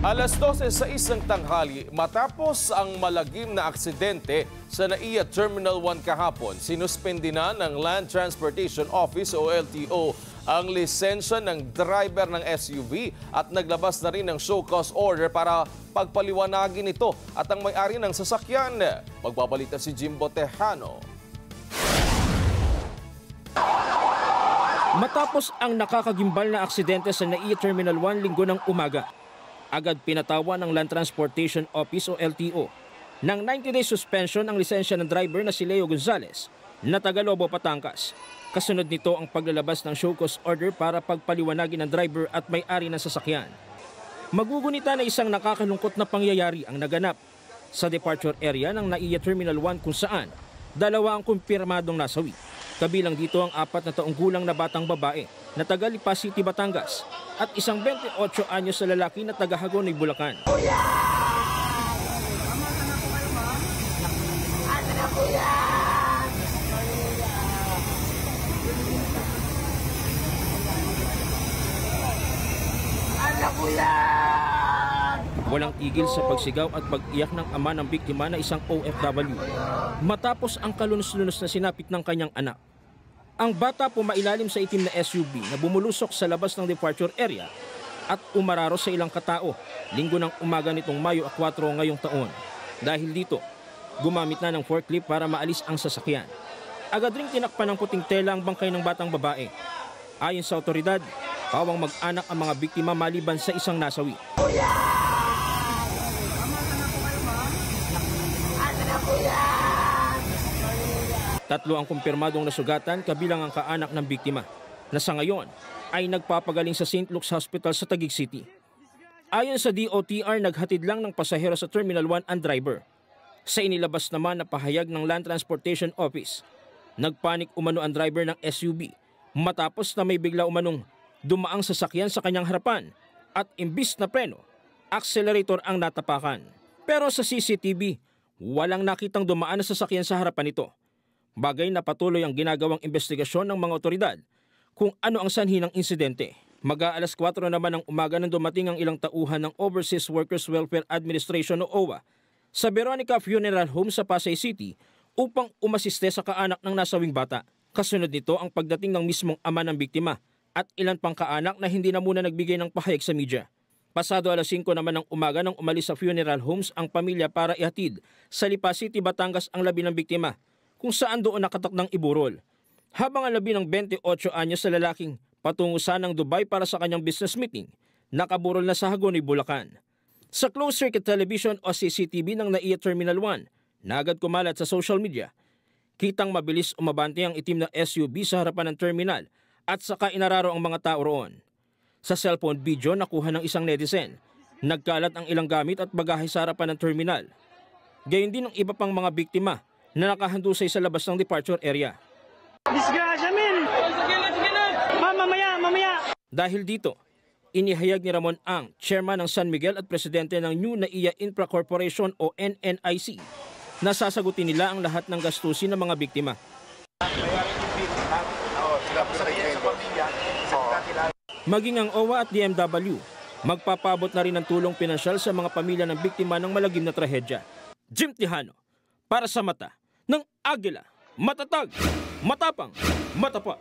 12 sa isang tanghali, matapos ang malagim na aksidente sa NAIA Terminal 1 kahapon, sinuspindi na ng Land Transportation Office o LTO ang lisensya ng driver ng SUV at naglabas na rin ng show cause order para pagpaliwanagin ito at ang may-ari ng sasakyan. Magbabalita si Jimbo Tejano. Matapos ang nakakagimbal na aksidente sa NAIA Terminal 1 linggo ng umaga, agad pinatawa ng Land Transportation Office o LTO ng 90-day suspension ang lisensya ng driver na si Leo Gonzales na taga Lobo, Batangas. Kasunod nito ang paglalabas ng show cause order para pagpaliwanagin ng driver at may-ari ng sasakyan. Magugunita na isang nakakalungkot na pangyayari ang naganap sa departure area ng NAIA Terminal 1 kung saan dalawa ang kumpirmadong nasawi. Kabilang dito ang 4 na taong gulang na batang babae na taga Lipa City, Batangas at isang 28 anyos na lalaki na taga Hagonoy, Bulacan. Walang tigil sa pagsigaw at pag-iyak ng ama ng biktima na isang OFW matapos ang kalunos-lunos na sinapit ng kanyang anak. Ang bata pumailalim sa itim na SUV na bumulusok sa labas ng departure area at umararo sa ilang katao linggo ng umaga nitong Mayo 4 ngayong taon. Dahil dito, gumamit na ng forklift para maalis ang sasakyan. Agad ring tinakpan ng puting tela ang bangkay ng batang babae. Ayon sa otoridad, pawang mag-anak ang mga biktima maliban sa isang nasawi. Tatlo ang kumpirmadong nasugatan kabilang ang kaanak ng biktima na sa ngayon ay nagpapagaling sa St. Luke's Hospital sa Taguig City. Ayon sa DOTR, naghatid lang ng pasahero sa Terminal 1 ang driver. Sa inilabas naman na pahayag ng Land Transportation Office, nagpanik umano ang driver ng SUV matapos na may bigla umanong dumaang sasakyan sa kanyang harapan at imbis na preno, accelerator ang natapakan. Pero sa CCTV, walang nakitang dumaan na sasakyan sa harapan nito. Bagay na patuloy ang ginagawang investigasyon ng mga otoridad kung ano ang sanhi ng insidente. Mag-aalas 4 naman ng umaga nang dumating ang ilang tauhan ng Overseas Workers Welfare Administration o OWA sa Veronica Funeral Home sa Pasay City upang umasiste sa kaanak ng nasawing bata. Kasunod nito ang pagdating ng mismong ama ng biktima at ilan pang kaanak na hindi na muna nagbigay ng pahayag sa media. Pasado alas 5 naman ng umaga nang umalis sa funeral homes ang pamilya para ihatid sa Lipa City, Batangas ang labi ng biktima, kung saan doon nakatakdang iburol. Habang ang labi ng 28 anyos sa lalaking patungo sanang Dubai para sa kanyang business meeting, nakaburol na sa Hagonoy, Bulacan. Sa closed circuit television o CCTV ng NAIA Terminal 1, na agad kumalat sa social media, kitang mabilis umabante ang itim na SUV sa harapan ng terminal at saka inararo ang mga tao roon. Sa cellphone video nakuha ng isang netizen, nagkalat ang ilang gamit at bagahe sa harapan ng terminal. Gayon din ang iba pang mga biktima na nakahandusay sa labas ng departure area. Disgrasya, men! Mamaya! Dahil dito, inihayag ni Ramon Ang, chairman ng San Miguel at presidente ng New NAIA Infra Corporation o NNIC, na sasagutin nila ang lahat ng gastusin ng mga biktima. Maging ang OWA at DMW, magpapabot na rin ng tulong pinansyal sa mga pamilya ng biktima ng malagim na trahedya. Jim Tejano, para sa mata ng Agila, matatag, matapang, matapat.